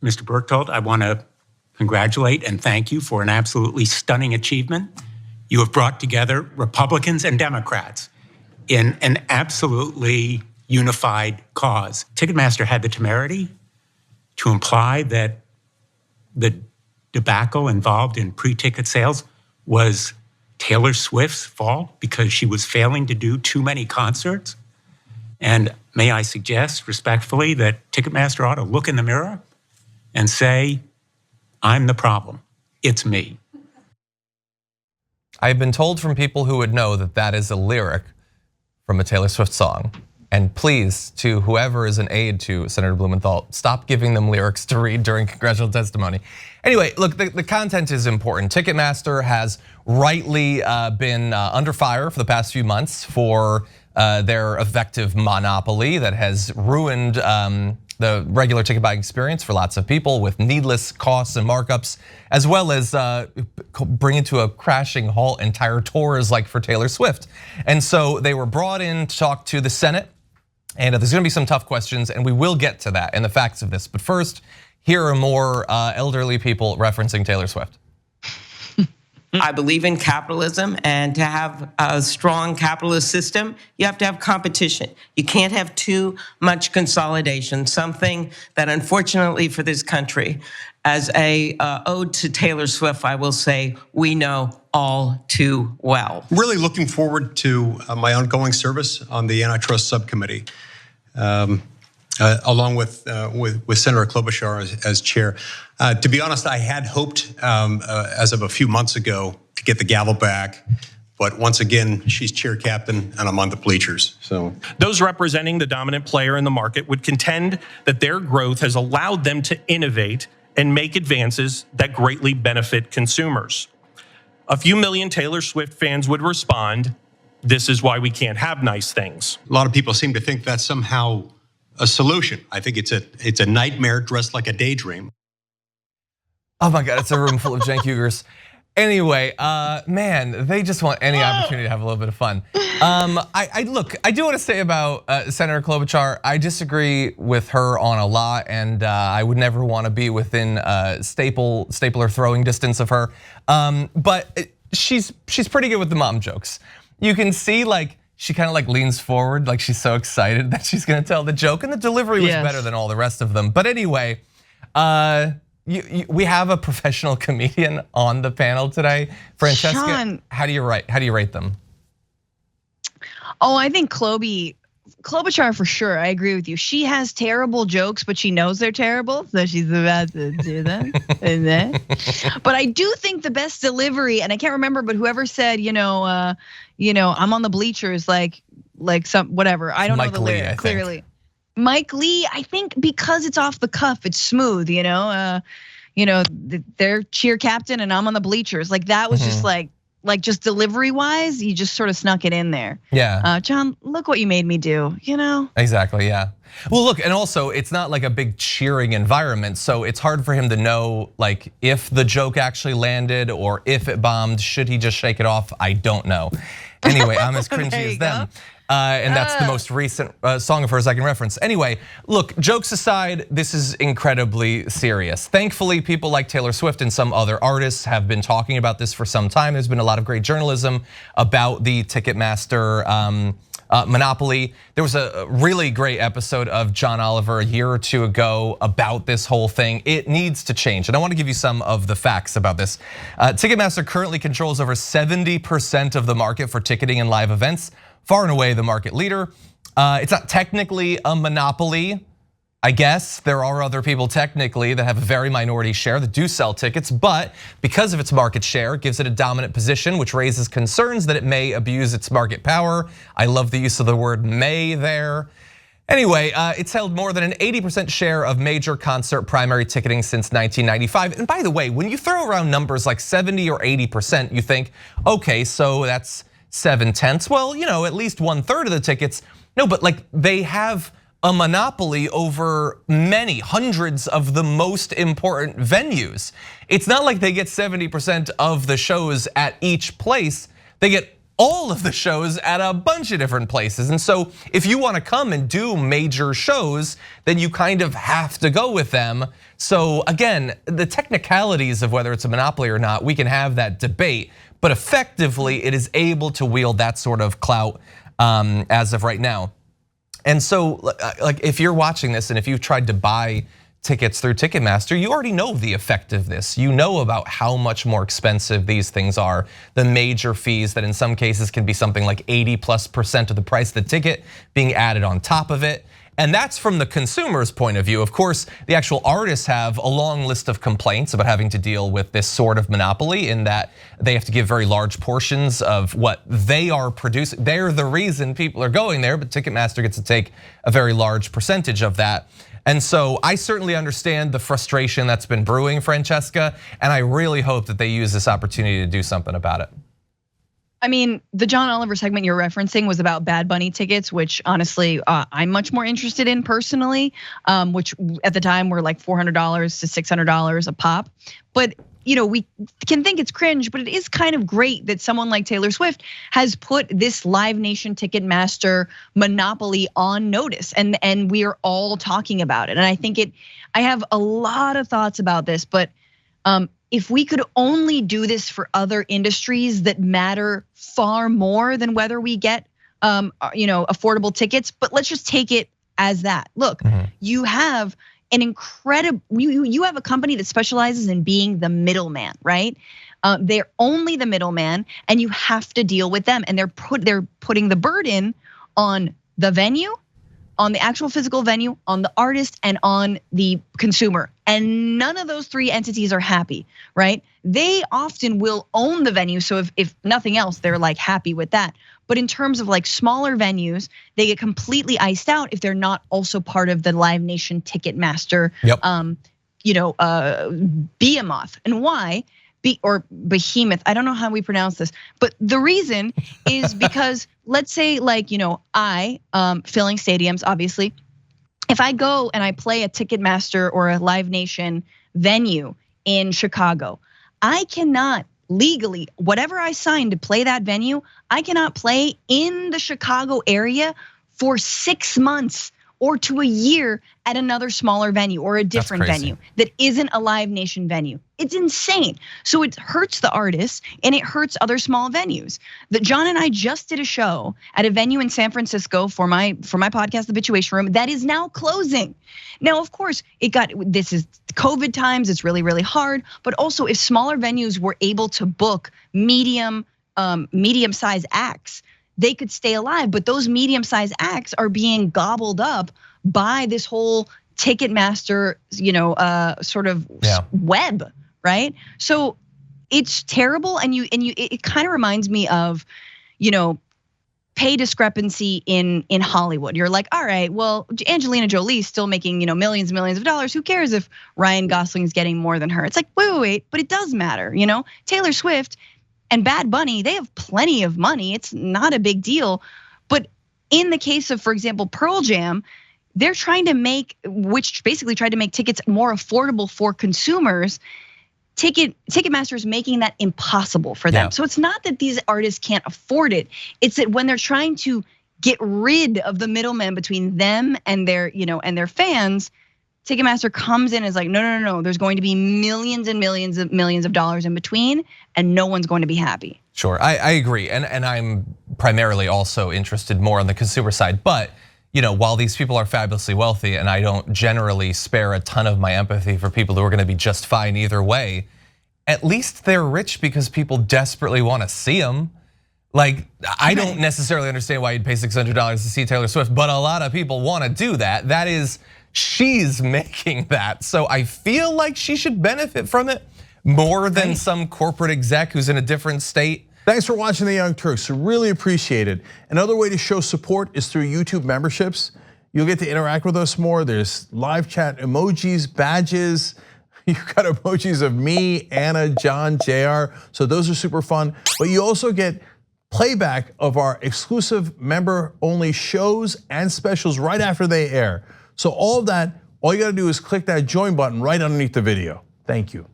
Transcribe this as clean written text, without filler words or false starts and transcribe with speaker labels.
Speaker 1: Mr. Berchtold, I want to congratulate and thank you for an absolutely stunning achievement. You have brought together Republicans and Democrats in an absolutely unified cause. Ticketmaster had the temerity to imply that the debacle involved in pre-ticket sales was Taylor Swift's fault because she was failing to do too many concerts. And may I suggest respectfully that Ticketmaster ought to look in the mirror and say, I'm the problem. It's me.
Speaker 2: I've been told from people who would know that that is a lyric from a Taylor Swift song. And please, to whoever is an aide to Senator Blumenthal, stop giving them lyrics to read during congressional testimony. Anyway, look, the content is important. Ticketmaster has rightly been under fire for the past few months for their effective monopoly that has ruined the regular ticket buying experience for lots of people with needless costs and markups, as well as bringing to a crashing halt entire tours like for Taylor Swift. And so they were brought in to talk to the Senate, and there's gonna be some tough questions, and we will get to that and the facts of this. But first, here are more elderly people referencing Taylor Swift.
Speaker 3: I believe in capitalism, and to have a strong capitalist system, you have to have competition. You can't have too much consolidation, something that unfortunately for this country, as a ode to Taylor Swift, I will say, we know all too well.
Speaker 4: Really looking forward to my ongoing service on the antitrust subcommittee. Along with Senator Klobuchar as chair. To be honest, I had hoped as of a few months ago to get the gavel back, but once again, she's chair captain and I'm on the bleachers, so.
Speaker 5: Those representing the dominant player in the market would contend that their growth has allowed them to innovate and make advances that greatly benefit consumers. A few million Taylor Swift fans would respond, this is why we can't have nice things.
Speaker 4: A lot of people seem to think that's somehow a solution. I think it's a nightmare dressed like a daydream.
Speaker 2: Oh my God, it's a room full of Cenk Uygurs. Anyway, man, they just want any opportunity to have a little bit of fun. I do want to say about Senator Klobuchar, I disagree with her on a lot, and I would never want to be within stapler throwing distance of her. But she's pretty good with the mom jokes. You can see like, she kind of like leans forward, like she's so excited that she's gonna tell the joke, and the delivery was better than all the rest of them. But anyway, we have a professional comedian on the panel today. Francesca,
Speaker 6: Sean,
Speaker 2: how do you rate them?
Speaker 6: Oh, I think Klobuchar for sure. I agree with you. She has terrible jokes, but she knows they're terrible, so she's about to do them. But I do think the best delivery, and I can't remember, but whoever said, I'm on the bleachers, like some whatever. I don't know the lyric clearly. Mike Lee, I think because it's off the cuff, it's smooth. They're cheer captain and I'm on the bleachers. Like that was just like just delivery wise, you just sort of snuck it in there.
Speaker 2: Yeah.
Speaker 6: John, look what you made me do,
Speaker 2: Exactly, yeah. Well, look, and also it's not like a big cheering environment, so it's hard for him to know like if the joke actually landed or if it bombed. Should he just shake it off? I don't know. Anyway, I'm as cringy as them. And that's the most recent song of hers I can reference. Anyway, look, jokes aside, this is incredibly serious. Thankfully, people like Taylor Swift and some other artists have been talking about this for some time. There's been a lot of great journalism about the Ticketmaster monopoly. There was a really great episode of John Oliver a year or two ago about this whole thing. It needs to change, and I want to give you some of the facts about this. Ticketmaster currently controls over 70% of the market for ticketing and live events. Far and away the market leader. It's not technically a monopoly. I guess there are other people technically that have a very minority share that do sell tickets, but because of its market share, it gives it a dominant position, which raises concerns that it may abuse its market power. I love the use of the word may there. Anyway, it's held more than an 80% share of major concert primary ticketing since 1995. And by the way, when you throw around numbers like 70 or 80%, you think, okay, so that's 7/10. Well, at least 1/3 of the tickets. No, but like they have a monopoly over many hundreds of the most important venues. It's not like they get 70% of the shows at each place. They get all of the shows at a bunch of different places. And so if you want to come and do major shows, then you kind of have to go with them. So again, the technicalities of whether it's a monopoly or not, we can have that debate, but effectively it is able to wield that sort of clout as of right now. And so like if you're watching this and if you've tried to buy tickets through Ticketmaster, you already know the effect of this. You know about how much more expensive these things are, the major fees that in some cases can be something like 80+% of the price of the ticket being added on top of it. And that's from the consumer's point of view. Of course, the actual artists have a long list of complaints about having to deal with this sort of monopoly in that they have to give very large portions of what they are producing. They're the reason people are going there, but Ticketmaster gets to take a very large percentage of that. And so I certainly understand the frustration that's been brewing, Francesca, and I really hope that they use this opportunity to do something about it.
Speaker 6: I mean, the John Oliver segment you're referencing was about Bad Bunny tickets, which honestly I'm much more interested in personally, which at the time were like $400 to $600 a pop. But we can think it's cringe, but it is kind of great that someone like Taylor Swift has put this Live Nation Ticketmaster monopoly on notice, and we are all talking about it. And I think I have a lot of thoughts about this, but if we could only do this for other industries that matter far more than whether we get affordable tickets, but let's just take it as that. Look, you have an incredible, you have a company that specializes in being the middleman, right? They're only the middleman, and you have to deal with them. And they're putting the burden on the venue, on the actual physical venue, on the artist, and on the consumer. And none of those three entities are happy, right? They often will own the venue, so if nothing else, they're like happy with that. But in terms of like smaller venues, they get completely iced out if they're not also part of the Live Nation Ticketmaster, behemoth. And why? Or behemoth, I don't know how we pronounce this, but the reason is because let's say like, I filling stadiums, obviously, if I go and I play a Ticketmaster or a Live Nation venue in Chicago, I cannot legally, whatever I signed to play that venue, I cannot play in the Chicago area for 6 months or to a year at another smaller venue or a different venue that isn't a Live Nation venue. It's insane. So it hurts the artists and it hurts other small venues. That John and I just did a show at a venue in San Francisco for my podcast, The Bitchuation Room, that is now closing. Now, of course, this is COVID times, it's really, really hard. But also if smaller venues were able to book medium-sized acts, they could stay alive, but those medium-sized acts are being gobbled up by this whole Ticketmaster, sort of web, right? So it's terrible, and it kind of reminds me of, pay discrepancy in Hollywood. You're like, all right, well, Angelina Jolie's still making millions and millions of dollars. Who cares if Ryan Gosling's getting more than her? It's like, wait, but it does matter, Taylor Swift and Bad Bunny, they have plenty of money. It's not a big deal. But in the case of, for example, Pearl Jam, they're basically tried to make tickets more affordable for consumers. Ticketmaster is making that impossible for them. So it's not that these artists can't afford it. It's that when they're trying to get rid of the middleman between them and their fans, Ticketmaster comes in and is like, no, there's going to be millions and millions of dollars in between, and no one's going to be happy.
Speaker 2: Sure, I agree, and I'm primarily also interested more on the consumer side. But while these people are fabulously wealthy, and I don't generally spare a ton of my empathy for people who are going to be just fine either way, at least they're rich because people desperately want to see them. Like, I don't necessarily understand why you'd pay $600 to see Taylor Swift, but a lot of people want to do that. That is, she's making that. So I feel like she should benefit from it more than some corporate exec who's in a different state.
Speaker 7: Thanks for watching The Young Turks, really appreciate it. Another way to show support is through YouTube memberships. You'll get to interact with us more. There's live chat emojis, badges. You've got emojis of me, Anna, John, JR. So those are super fun. But you also get playback of our exclusive member-only shows and specials right after they air. So all of that, all you gotta do is click that join button right underneath the video. Thank you.